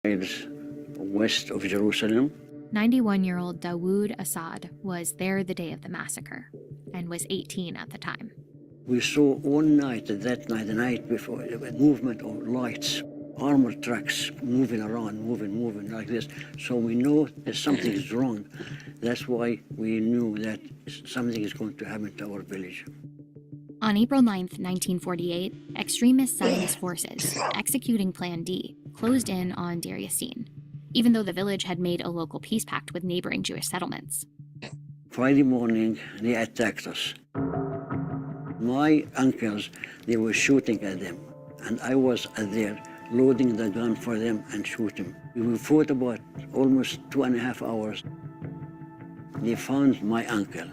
It's west of Jerusalem. 91-year-old Dawood Assad was there the day of the massacre and was 18 at the time. We saw one night, that night, the night before, a movement of lights, armored trucks moving around, moving like this. So we know that something is wrong. That's why we knew that something is going to happen to our village. On April 9th, 1948, extremist Zionist forces, executing Plan D, closed in on Deir Yassin, even though the village had made a local peace pact with neighboring Jewish settlements. Friday morning, they attacked us. My uncles, they were shooting at them, and I was there loading the gun for them and shooting. We fought about almost 2.5 hours. They found my uncle,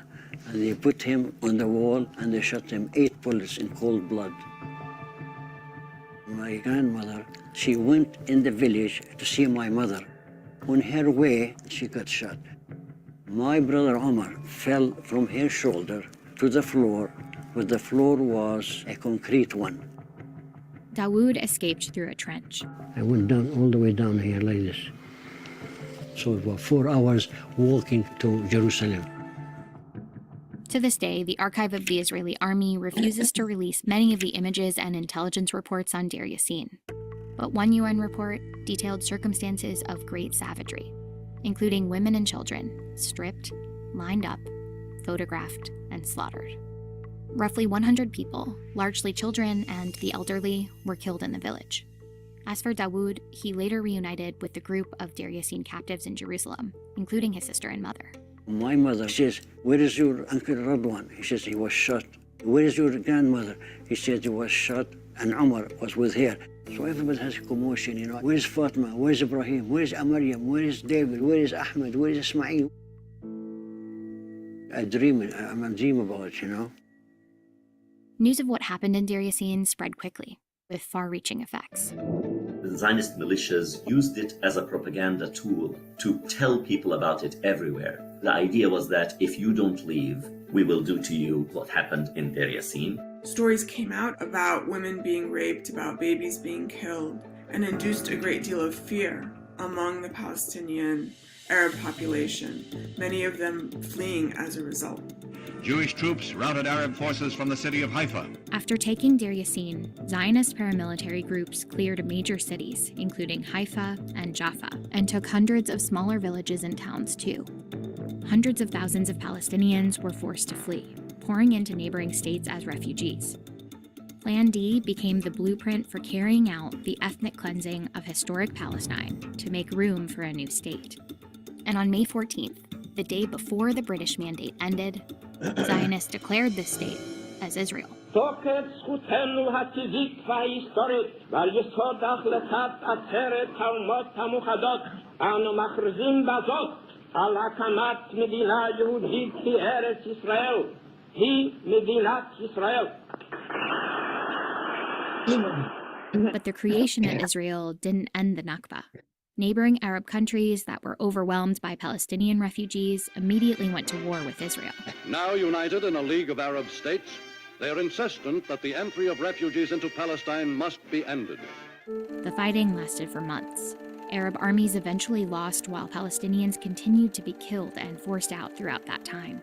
and they put him on the wall, and they shot him 8 bullets in cold blood. My grandmother, she went in the village to see my mother. On her way, she got shot. My brother Omar fell from her shoulder to the floor, but the floor was a concrete one. Dawood escaped through a trench. I went down all the way down here like this. So it was 4 hours walking to Jerusalem. To this day, the archive of the Israeli army refuses to release many of the images and intelligence reports on Deir Yassin. But one UN report detailed circumstances of great savagery, including women and children stripped, lined up, photographed, and slaughtered. Roughly 100 people, largely children and the elderly, were killed in the village. As for Dawood, he later reunited with the group of Deir Yassin captives in Jerusalem, including his sister and mother. My mother says, "Where is your Uncle Radwan?" He says he was shot. "Where is your grandmother?" He said he was shot, and Omar was with her. So everybody has a commotion, you know. Where's Fatma? Where's Ibrahim? Where's Amaryam? Where is David? Where is Ahmed? Where is Ismail? I'm a dream about it, you know. News of what happened in Deir Yassin spread quickly, with far-reaching effects. The Zionist militias used it as a propaganda tool to tell people about it everywhere. The idea was that if you don't leave, we will do to you what happened in Deir Yassin. Stories came out about women being raped, about babies being killed, and induced a great deal of fear among the Palestinian Arab population, many of them fleeing as a result. Jewish troops routed Arab forces from the city of Haifa. After taking Deir Yassin, Zionist paramilitary groups cleared major cities, including Haifa and Jaffa, and took hundreds of smaller villages and towns too. Hundreds of thousands of Palestinians were forced to flee, pouring into neighboring states as refugees. Plan D became the blueprint for carrying out the ethnic cleansing of historic Palestine to make room for a new state. And on May 14th, the day before the British mandate ended, Zionists declared this state as Israel. But the creation of Israel didn't end the Nakba. Neighboring Arab countries that were overwhelmed by Palestinian refugees immediately went to war with Israel. Now united in a League of Arab States, they are insistent that the entry of refugees into Palestine must be ended. The fighting lasted for months. Arab armies eventually lost while Palestinians continued to be killed and forced out throughout that time.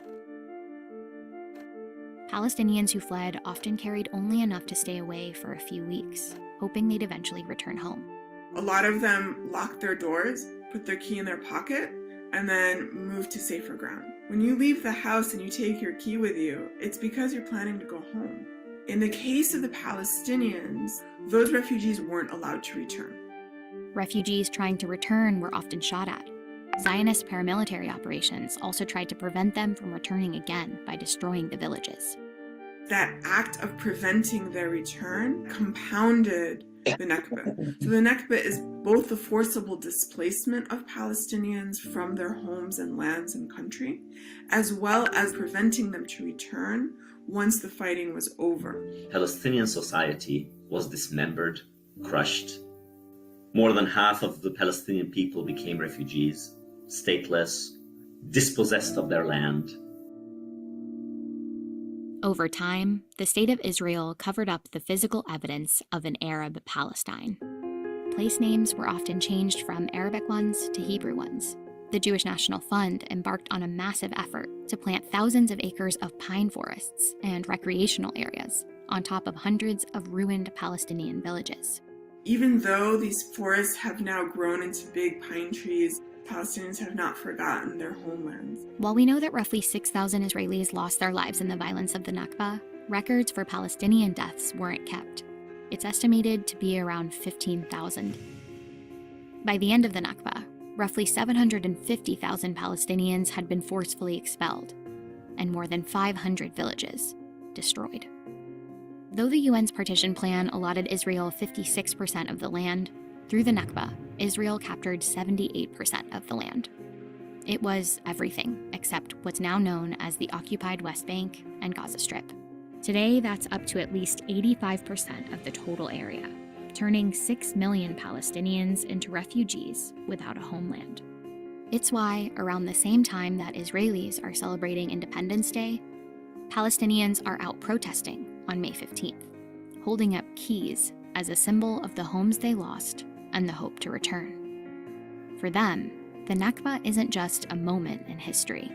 Palestinians who fled often carried only enough to stay away for a few weeks, hoping they'd eventually return home. A lot of them locked their doors, put their key in their pocket, and then moved to safer ground. When you leave the house and you take your key with you, it's because you're planning to go home. In the case of the Palestinians, those refugees weren't allowed to return. Refugees trying to return were often shot at. Zionist paramilitary operations also tried to prevent them from returning again by destroying the villages. That act of preventing their return compounded the Nakba. So the Nakba is both the forcible displacement of Palestinians from their homes and lands and country, as well as preventing them to return once the fighting was over. Palestinian society was dismembered, crushed. More than half of the Palestinian people became refugees, stateless, dispossessed of their land. Over time, the State of Israel covered up the physical evidence of an Arab Palestine. place names were often changed from Arabic ones to Hebrew ones. The Jewish National Fund embarked on a massive effort to plant thousands of acres of pine forests and recreational areas on top of hundreds of ruined Palestinian villages. Even though these forests have now grown into big pine trees, Palestinians have not forgotten their homelands. While we know that roughly 6,000 Israelis lost their lives in the violence of the Nakba, records for Palestinian deaths weren't kept. It's estimated to be around 15,000. By the end of the Nakba, roughly 750,000 Palestinians had been forcefully expelled, and more than 500 villages destroyed. Though the UN's partition plan allotted Israel 56% of the land, through the Nakba, Israel captured 78% of the land. It was everything except what's now known as the occupied West Bank and Gaza Strip. Today, that's up to at least 85% of the total area, turning 6 million Palestinians into refugees without a homeland. It's why, around the same time that Israelis are celebrating Independence Day, Palestinians are out protesting on May 15th, holding up keys as a symbol of the homes they lost and the hope to return. For them, the Nakba isn't just a moment in history.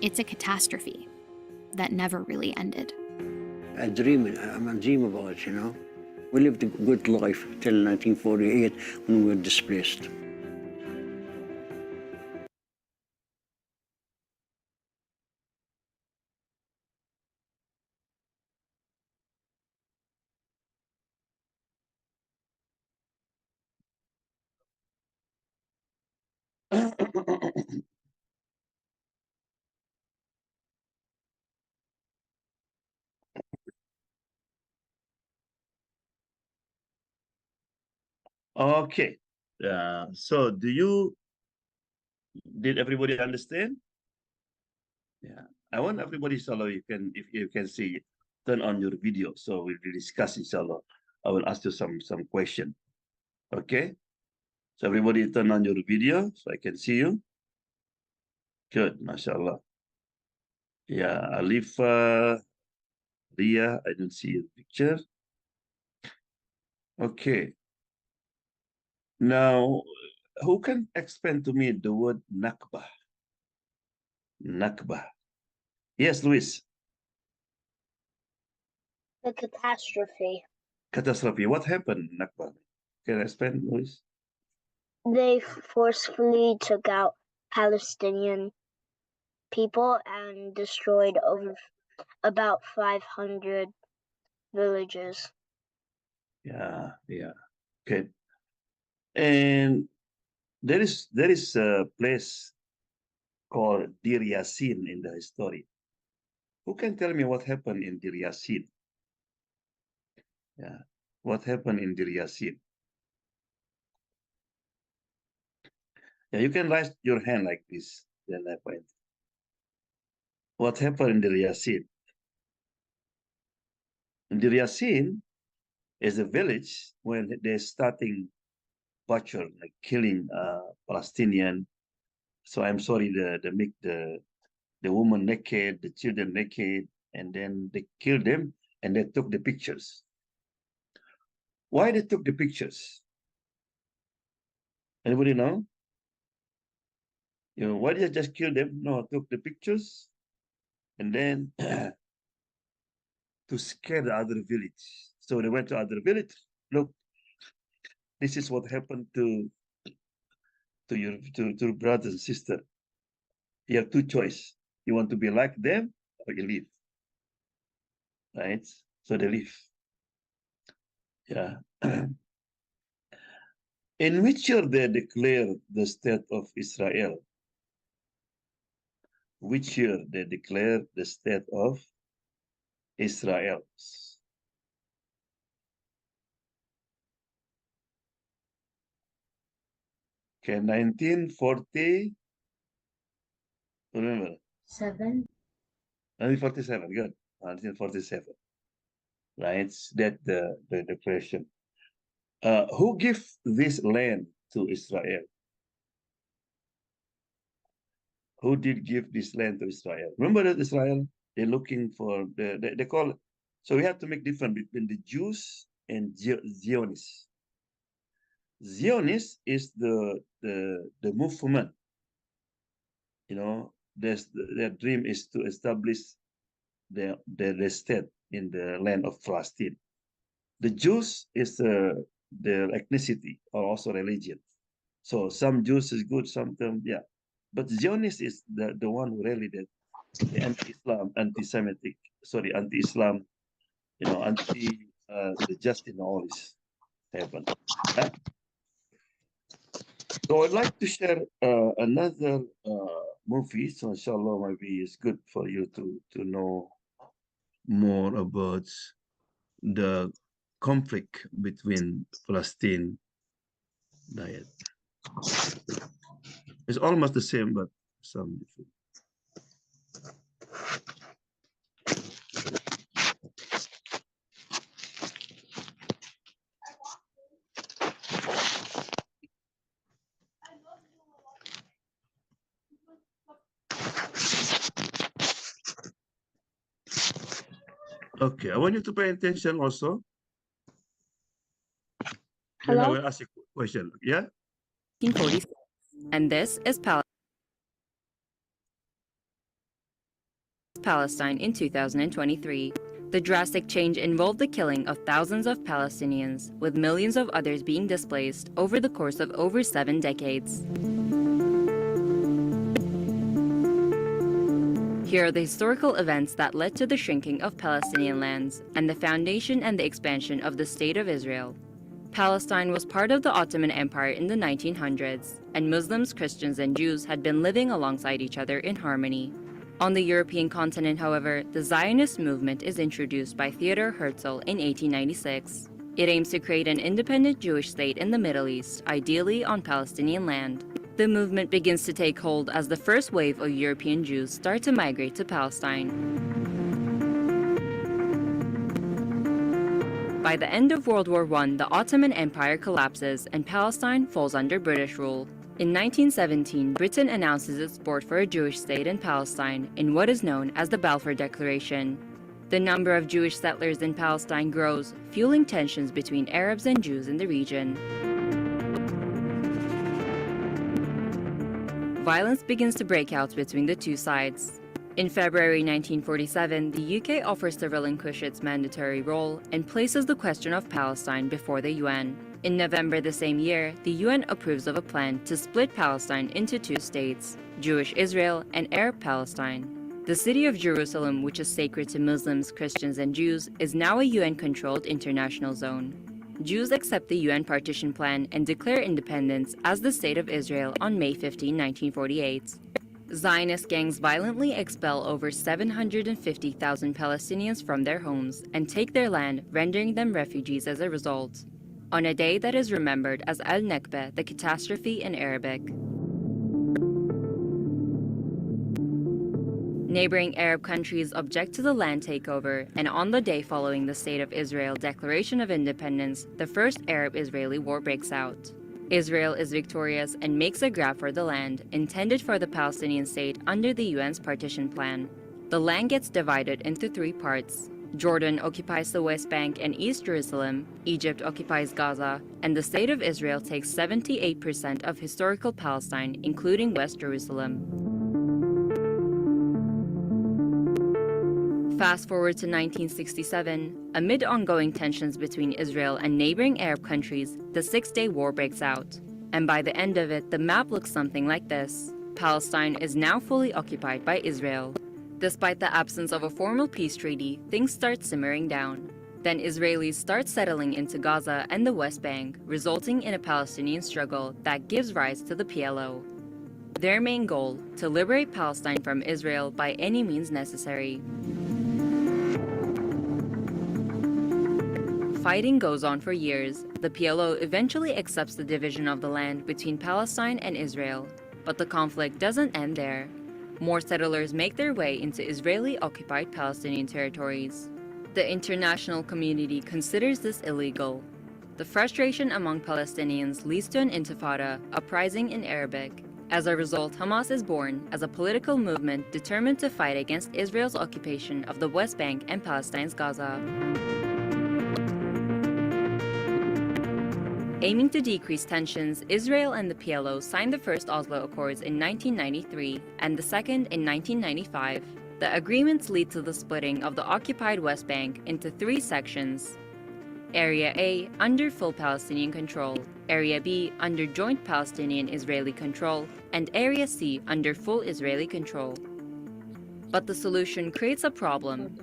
It's a catastrophe that never really ended. I'm a dream about it, you know. We lived a good life till 1948 when we were displaced. Okay. So did everybody understand? Yeah. I want everybody, inshallah, if you can see, turn on your video. So we'll discuss, inshallah. I will ask you some question. Okay. So everybody turn on your video so I can see you. Good, mashallah. Yeah, Alifa, Ria, I don't see your picture. Okay. Now, who can explain to me the word Nakba? Nakba. Yes, Luis. The catastrophe. Catastrophe. What happened, Nakba? Can I explain, Luis? They forcefully took out Palestinian people and destroyed over about 500 villages. Yeah. Okay. And there is a place called Dir Yassin in the history. Who can tell me what happened in Dir Yassin? Yeah. What happened in Dir Yassin? Yeah, you can raise your hand like this. Then I point. What happened in Dir Yassin? In Dir Yassin is a village when they're starting butcher, like killing Palestinian. So I'm sorry, they make the woman naked, the children naked, and then they killed them and they took the pictures. Why they took the pictures? Anybody know? Why did they just kill them? No, took the pictures and then to scare the other village. So they went to other village. Look, this is what happened to your brother and sister. You have two choices. You want to be like them or you leave. Right? So they leave. Yeah. In which year they declared the state of Israel? Which year they declared the state of Israel? Okay, 1940. Remember? 1947. Good. 1947. Right. That's the question. Who gave this land to Israel? Who did give this land to Israel? Remember that Israel, they're looking for, they call it. So we have to make difference between the Jews and Zionists. Zionist is the movement. Their dream is to establish their state in the land of Palestine. The Jews is their ethnicity or also religion. So some Jews is good, some them, yeah. But Zionist is the one who really the anti-Islam, anti-Semitic, sorry, anti-Islam, anti the justice and all this happen. So I'd like to share another movie. So inshallah, maybe it's good for you to know more about the conflict between Palestine diet. It's almost the same, but some different. Okay, I want you to pay attention also. Then I Hello? will ask you a question. Yeah? 1946, and this is Palestine in 2023. The drastic change involved the killing of thousands of Palestinians, with millions of others being displaced over the course of over 7 decades. Here are the historical events that led to the shrinking of Palestinian lands and the foundation and the expansion of the State of Israel. Palestine was part of the Ottoman Empire in the 1900s, and Muslims, Christians, and Jews had been living alongside each other in harmony. On the European continent, however, the Zionist movement is introduced by Theodor Herzl in 1896. It aims to create an independent Jewish state in the Middle East, ideally on Palestinian land. The movement begins to take hold as the first wave of European Jews start to migrate to Palestine. By the end of World War I, the Ottoman Empire collapses and Palestine falls under British rule. In 1917, Britain announces its support for a Jewish state in Palestine in what is known as the Balfour Declaration. The number of Jewish settlers in Palestine grows, fueling tensions between Arabs and Jews in the region. Violence begins to break out between the two sides. In February 1947, the UK offers to relinquish its mandatory role and places the question of Palestine before the UN. In November the same year, the UN approves of a plan to split Palestine into 2 states, Jewish Israel and Arab Palestine. The city of Jerusalem, which is sacred to Muslims, Christians, and Jews, is now a UN-controlled international zone. Jews accept the UN partition plan and declare independence as the State of Israel on May 15, 1948. Zionist gangs violently expel over 750,000 Palestinians from their homes and take their land, rendering them refugees as a result. On a day that is remembered as Al-Nakba, the catastrophe in Arabic. Neighboring Arab countries object to the land takeover, and on the day following the State of Israel Declaration of Independence, the first Arab-Israeli war breaks out. Israel is victorious and makes a grab for the land intended for the Palestinian state under the UN's partition plan. The land gets divided into 3 parts. Jordan occupies the West Bank and East Jerusalem, Egypt occupies Gaza, and the State of Israel takes 78% of historical Palestine, including West Jerusalem. Fast forward to 1967, amid ongoing tensions between Israel and neighboring Arab countries, the Six-Day War breaks out. And by the end of it, the map looks something like this. Palestine is now fully occupied by Israel. Despite the absence of a formal peace treaty, things start simmering down. Then Israelis start settling into Gaza and the West Bank, resulting in a Palestinian struggle that gives rise to the PLO. Their main goal, to liberate Palestine from Israel by any means necessary. Fighting goes on for years. The PLO eventually accepts the division of the land between Palestine and Israel, but the conflict doesn't end there. More settlers make their way into Israeli-occupied Palestinian territories. The international community considers this illegal. The frustration among Palestinians leads to an intifada, uprising in Arabic. As a result, Hamas is born as a political movement determined to fight against Israel's occupation of the West Bank and Palestine's Gaza. Aiming to decrease tensions, Israel and the PLO signed the first Oslo Accords in 1993 and the second in 1995. The agreements lead to the splitting of the occupied West Bank into three sections. Area A under full Palestinian control, Area B under joint Palestinian-Israeli control, and Area C under full Israeli control. But the solution creates a problem.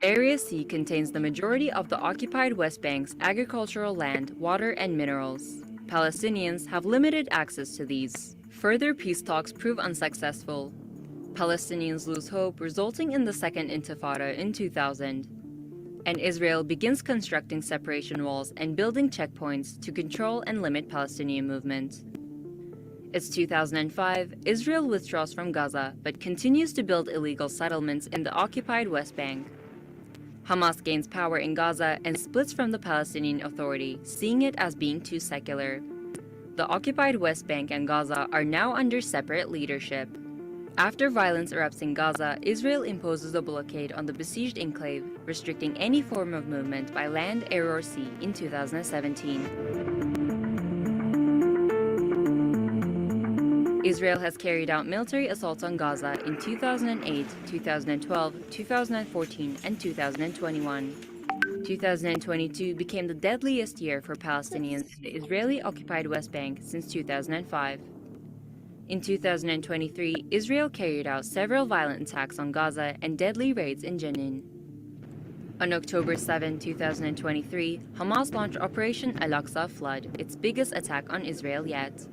Area C contains the majority of the occupied West Bank's agricultural land, water, and minerals. Palestinians have limited access to these. Further peace talks prove unsuccessful. Palestinians lose hope, resulting in the Second Intifada in 2000. And Israel begins constructing separation walls and building checkpoints to control and limit Palestinian movement. It's 2005, Israel withdraws from Gaza but continues to build illegal settlements in the occupied West Bank. Hamas gains power in Gaza and splits from the Palestinian Authority, seeing it as being too secular. The occupied West Bank and Gaza are now under separate leadership. After violence erupts in Gaza, Israel imposes a blockade on the besieged enclave, restricting any form of movement by land, air, or sea in 2017. Israel has carried out military assaults on Gaza in 2008, 2012, 2014, and 2021. 2022 became the deadliest year for Palestinians in the Israeli-occupied West Bank since 2005. In 2023, Israel carried out several violent attacks on Gaza and deadly raids in Jenin. On October 7, 2023, Hamas launched Operation Al-Aqsa Flood, its biggest attack on Israel yet.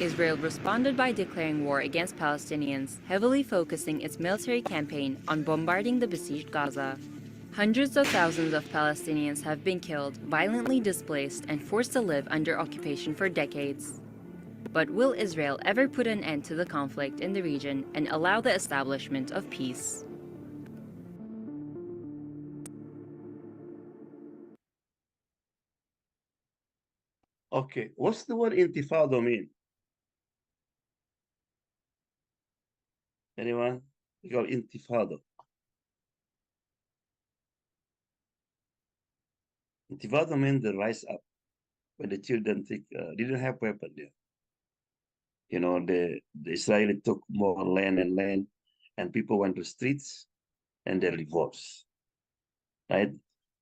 Israel responded by declaring war against Palestinians, heavily focusing its military campaign on bombarding the besieged Gaza. Hundreds of thousands of Palestinians have been killed, violently displaced, and forced to live under occupation for decades. But will Israel ever put an end to the conflict in the region and allow the establishment of peace? Okay, what's the word intifada mean? Anyone? You got intifada. Intifada means the rise up when the children didn't have weapons there. You know, the Israeli took more land, and people went to streets and they revolts. Right?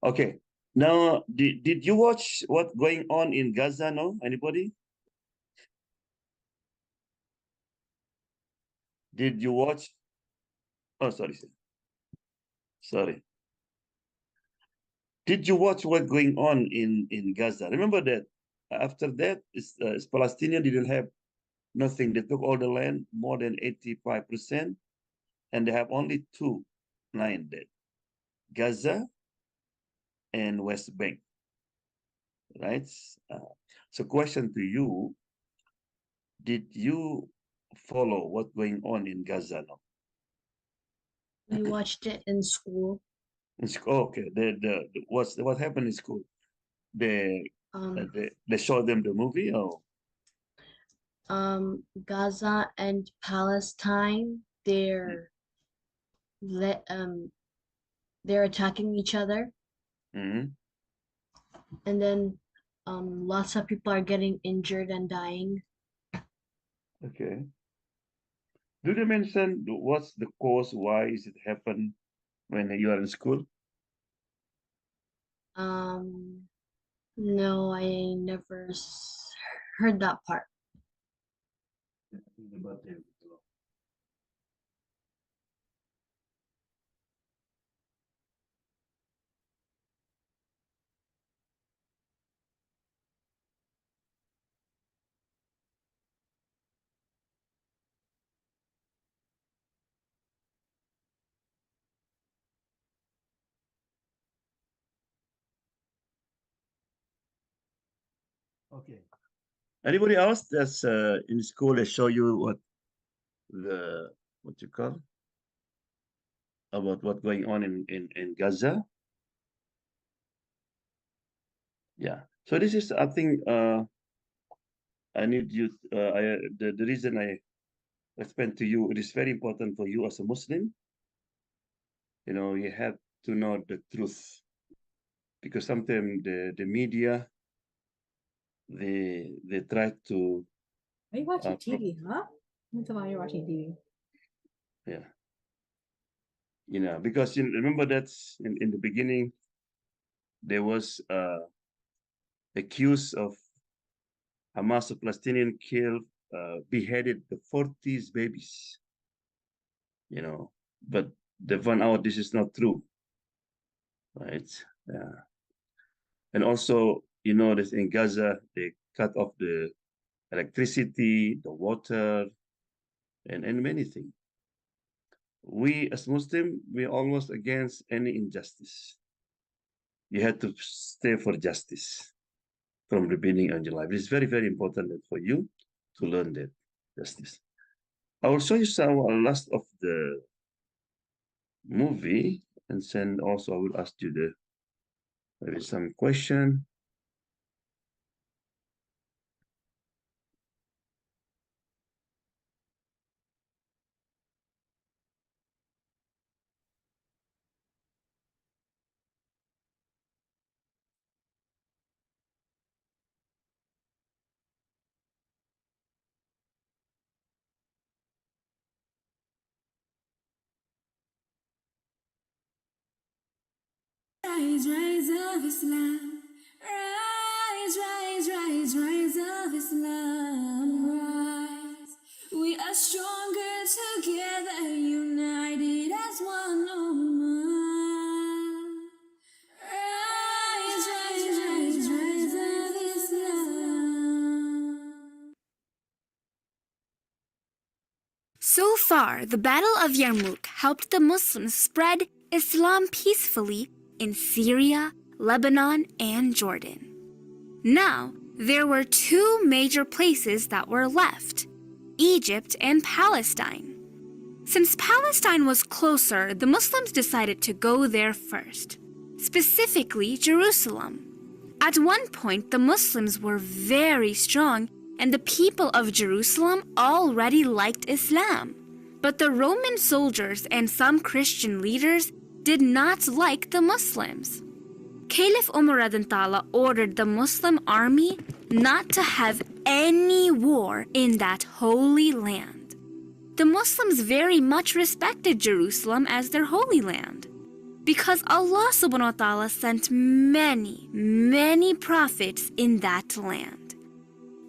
Okay. Now, did you watch what's going on in Gaza? No? Anybody? Did you watch? Oh, sorry. Sorry. Did you watch what's going on in Gaza? Remember that after that, Palestinian didn't have nothing. They took all the land, more than 85%, and they have only two lines there, Gaza and West Bank, right? So question to you, did you follow what's going on in Gaza now? We watched it in school. In school, okay. What happened in school? They showed them the movie, or? Gaza and Palestine, they're attacking each other. Mm-hmm. And then lots of people are getting injured and dying. Okay. Do they mention what's the cause? Why is it happen when you are in school? No, I never heard that part. Okay. Anybody else that's in school that show you what you call about what's going on in Gaza? Yeah. So this is, I think, I need you. The reason I explain to you, it is very important for you as a Muslim. You know, you have to know the truth, because sometimes the media they tried to Are you watching pro- TV, huh? I'm talking about you're watching TV. yeah, because you remember that in the beginning there was accused of Hamas, a Palestinian, killed, beheaded the 40s babies, but they found out this is not true, right? Yeah. And also, that in Gaza, they cut off the electricity, the water, and many things. We as Muslim, we're almost against any injustice. You have to stay for justice from the beginning of your life. It's very, very important for you to learn that justice. I will show you some last of the movie, and then also I will ask you maybe some question. Rise, rise of Islam. Rise, rise, rise, rise of Islam. Rise. We are stronger together, united as one ummah. Rise, rise, rise, rise of Islam. So far, the Battle of Yarmouk helped the Muslims spread Islam peacefully in Syria, Lebanon, and Jordan. Now, there were two major places that were left, Egypt and Palestine. Since Palestine was closer, the Muslims decided to go there first, specifically Jerusalem. At one point, the Muslims were very strong, and the people of Jerusalem already liked Islam. But the Roman soldiers and some Christian leaders did not like the Muslims. Caliph Umar ordered the Muslim army not to have any war in that holy land. The Muslims very much respected Jerusalem as their holy land, because Allah subhanahu wa ta'ala sent many, many prophets in that land.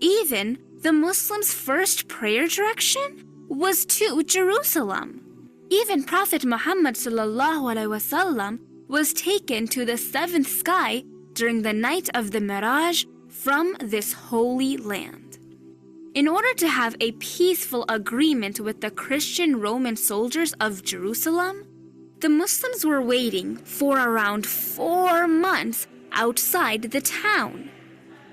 Even the Muslims' first prayer direction was to Jerusalem. Even Prophet Muhammad ﷺ was taken to the seventh sky during the night of the Miraj from this holy land. In order to have a peaceful agreement with the Christian Roman soldiers of Jerusalem, the Muslims were waiting for around 4 months outside the town.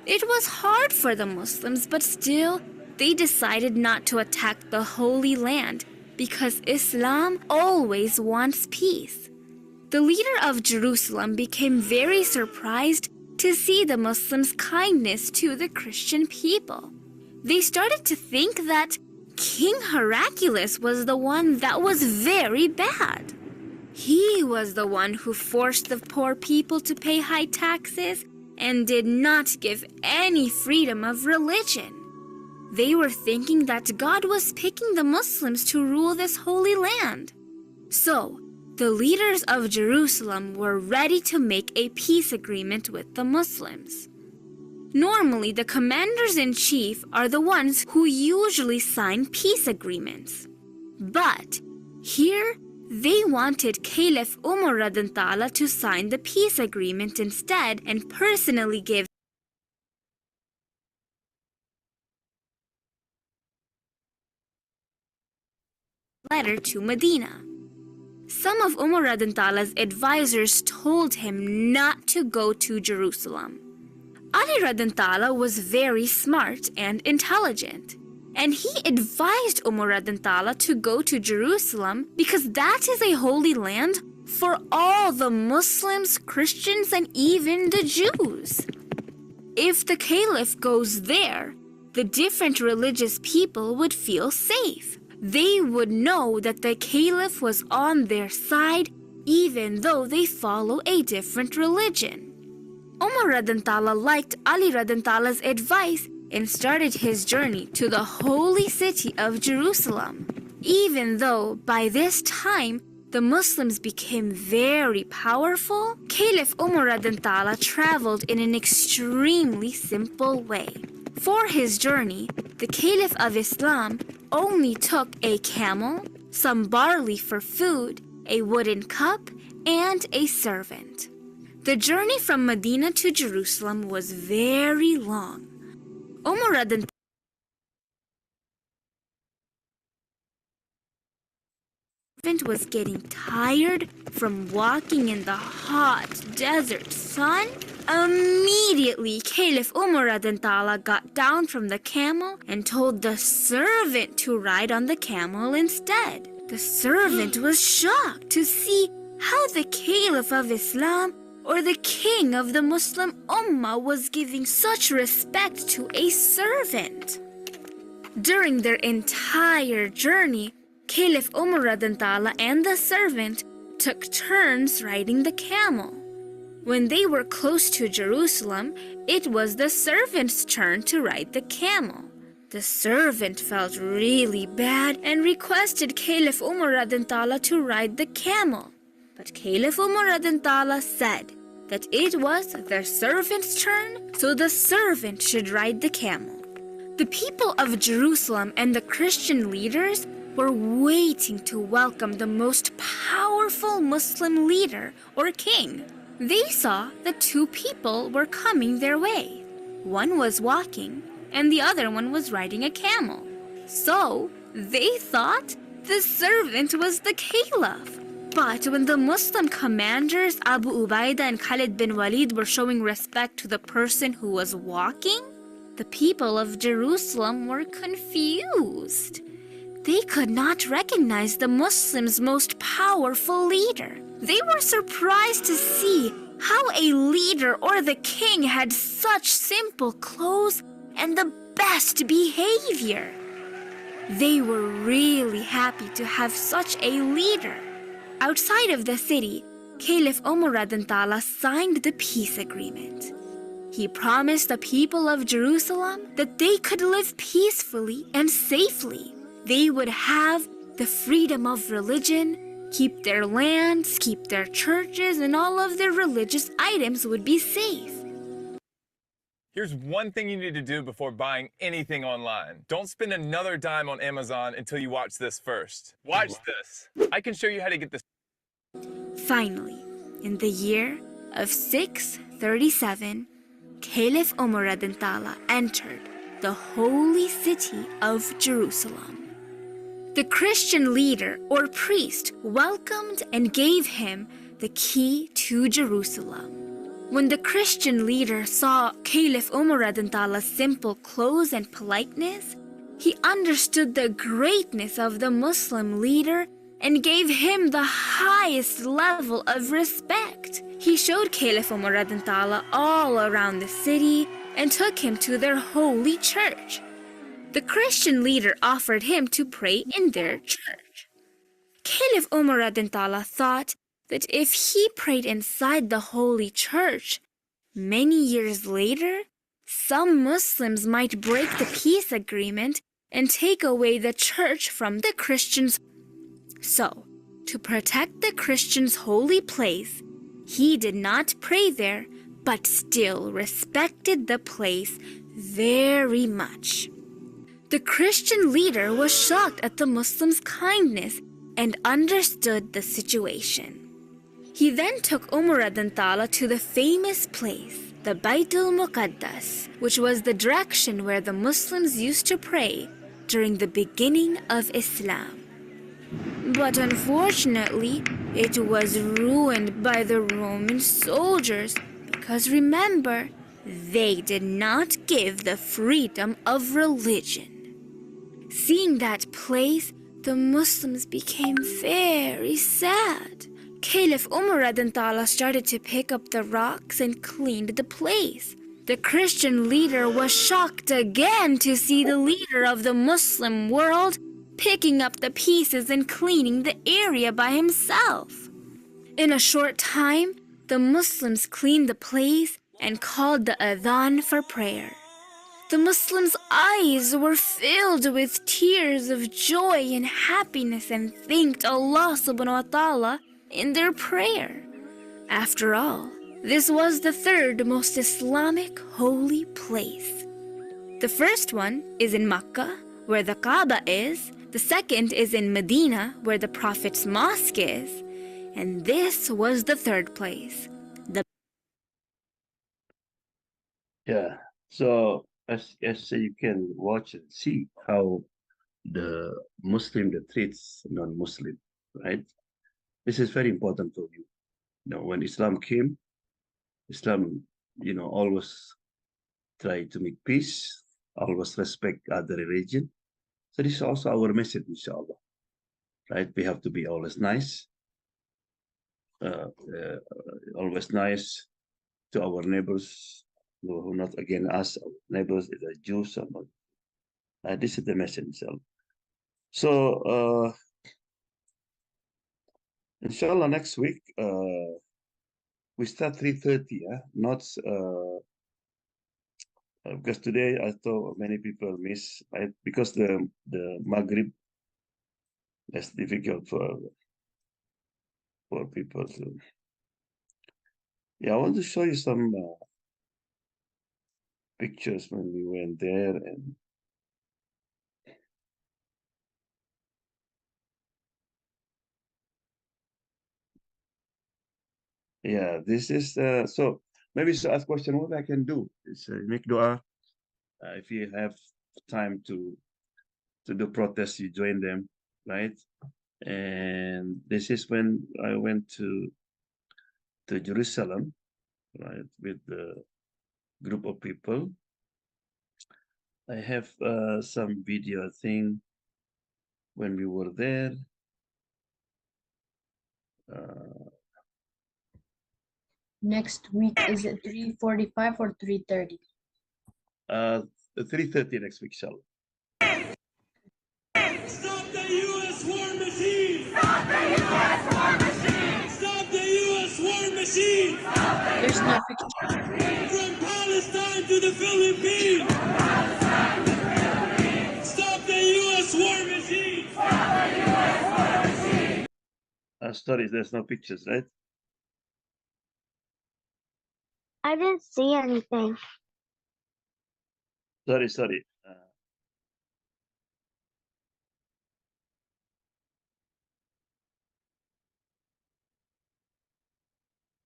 It was hard for the Muslims, but still, they decided not to attack the Holy Land because Islam always wants peace. The leader of Jerusalem became very surprised to see the Muslims' kindness to the Christian people. They started to think that King Heraclius was the one that was very bad. He was the one who forced the poor people to pay high taxes and did not give any freedom of religion. They were thinking that God was picking the Muslims to rule this holy land. So, the leaders of Jerusalem were ready to make a peace agreement with the Muslims. Normally, the commanders-in-chief are the ones who usually sign peace agreements. But here, they wanted Caliph Umar to sign the peace agreement instead and personally give letter to Medina. Some of Umar advisors told him not to go to Jerusalem. Ali was very smart and intelligent, and he advised Umar to go to Jerusalem because that is a holy land for all the Muslims, Christians, and even the Jews. If the caliph goes there, the different religious people would feel safe. They would know that the caliph was on their side even though they follow a different religion. Umar radantala liked Ali radantala's advice and started his journey to the holy city of Jerusalem. Even though by this time the Muslims became very powerful, Caliph Umar radantala traveled in an extremely simple way. For his journey, the Caliph of Islam only took a camel, some barley for food, a wooden cup, and a servant. The journey from Medina to Jerusalem was very long. Umar radantala was getting tired from walking in the hot desert sun. Immediately, Caliph Umar radantala got down from the camel and told the servant to ride on the camel instead. The servant was shocked to see how the Caliph of Islam, or the king of the Muslim Ummah, was giving such respect to a servant. During their entire journey, Caliph Umar radantala and the servant took turns riding the camel. When they were close to Jerusalem, it was the servant's turn to ride the camel. The servant felt really bad and requested Caliph Umar radantala to ride the camel. But Caliph Umar radantala said that it was the servant's turn, so the servant should ride the camel. The people of Jerusalem and the Christian leaders were waiting to welcome the most powerful Muslim leader or king. They saw that two people were coming their way. One was walking and the other one was riding a camel. So they thought the servant was the caliph. But when the Muslim commanders Abu Ubaidah and Khalid bin Walid were showing respect to the person who was walking, the people of Jerusalem were confused. They could not recognize the Muslims' most powerful leader. They were surprised to see how a leader or the king had such simple clothes and the best behavior. They were really happy to have such a leader. Outside of the city, Caliph Umar radantala signed the peace agreement. He promised the people of Jerusalem that they could live peacefully and safely. They would have the freedom of religion, keep their lands, keep their churches, and all of their religious items would be safe. Here's one thing you need to do before buying anything online. Don't spend another dime on Amazon until you watch this first. Watch this. I can show you how to get this. Finally, in the year of 637, Caliph Umar radantala entered the holy city of Jerusalem. The Christian leader or priest welcomed and gave him the key to Jerusalem. When the Christian leader saw Caliph Umar radantala's simple clothes and politeness, he understood the greatness of the Muslim leader and gave him the highest level of respect. He showed Caliph Umar radantala all around the city and took him to their holy church. The Christian leader offered him to pray in their church. Caliph Umar radantala thought that if he prayed inside the holy church, many years later, some Muslims might break the peace agreement and take away the church from the Christians. So, to protect the Christians' holy place, he did not pray there, but still respected the place very much. The Christian leader was shocked at the Muslims' kindness and understood the situation. He then took Umar radantala to the famous place, the Baytul Muqaddas, which was the direction where the Muslims used to pray during the beginning of Islam. But unfortunately, it was ruined by the Roman soldiers because remember, they did not give the freedom of religion. Seeing that place, the Muslims became very sad. Caliph Umar radantala started to pick up the rocks and cleaned the place. The Christian leader was shocked again to see the leader of the Muslim world picking up the pieces and cleaning the area by himself. In a short time, the Muslims cleaned the place and called the adhan for prayer. The Muslims' eyes were filled with tears of joy and happiness and thanked Allah subhanahu wa ta'ala in their prayer. After all, this was the third most Islamic holy place. The first one is in Makkah, where the Kaaba is. The second is in Medina, where the Prophet's mosque is. And this was the third place. Yeah. So as you can watch and see how the Muslim that treats non-Muslim, right? This is very important for you. You know, when Islam came, Islam, always try to make peace, always respect other religion. So this is also our message, inshallah. Right? We have to be always nice, always nice to our neighbors who are not against us, our neighbors, the Jews or not. This is the message, inshallah. So, inshallah, next week, we start 3:30, not because today I thought many people miss, right? Because the Maghrib is difficult for people to. Yeah, I want to show you some pictures when we went there, and yeah, this is so maybe to ask question what I can do is make dua. If you have time to do protest, you join them, right? And this is when I went to Jerusalem, right, with the group of people. I have some video, I think, when we were there. Next week, is it 3:45 or 3:30? 3:30 next week, inshallah. Stop the U.S. war machine! Stop the U.S. war machine! Stop the U.S. war machine! There's no picture. From Palestine to the Philippines! Stop the U.S. war machine! Stop the U.S. war machine! Sorry, there's no pictures, right? I didn't see anything. Sorry.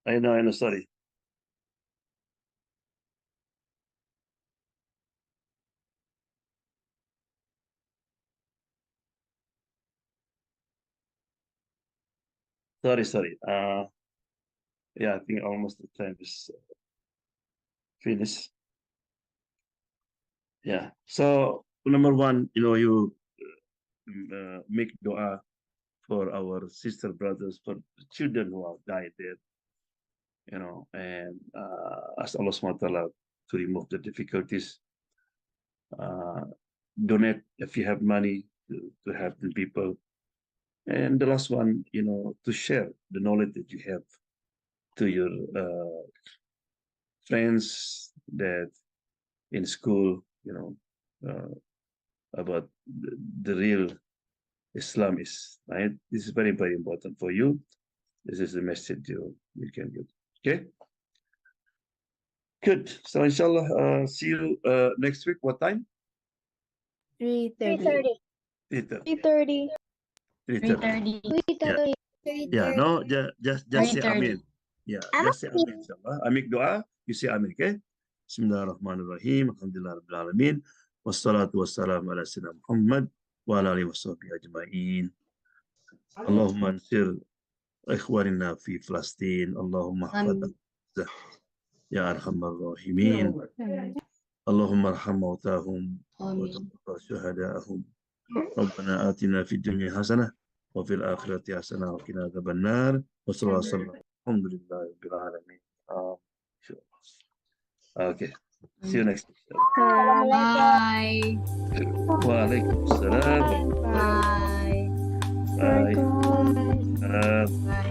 I know, sorry. Sorry. Yeah, I think almost the time is finished. Yeah. So number one, you make dua for our sister brothers, for children who have died there, and ask Allah subhanahu wa ta'ala to remove the difficulties. Donate if you have money to help the people. And the last one, to share the knowledge that you have to your friends that in school, about the real Islam is, right? This is very, very important for you. This is the message you can give. Okay? Good. So inshallah, see you next week. What time? 3:30. 3:30. 3:30. 3:30. Yeah, no, just say amen. Yeah, just say amen, inshallah. I make dua, you say amen, okay? Bismillahirrahmanirrahim. Alhamdulillah Rabbil Alamin. Wassalatu wassalamu ala sayyidina Muhammad wa ala alihi wa sahbihi ajma'in. Allahumma ansir ikhwanina fi Palestine. Allahumma hafadha ya arhamar rahimin. Allahumma arham mautahum wa taqabbal shuhada'ahum. ربنا آتنا في الدنيا حسنة وفي الآخرة حسنة وقنا عذاب النار وصلى الله وسلم الحمد لله رب العالمين. Okay, see you next week. Bye. Waalaikumsalam. Bye. Bye. Bye.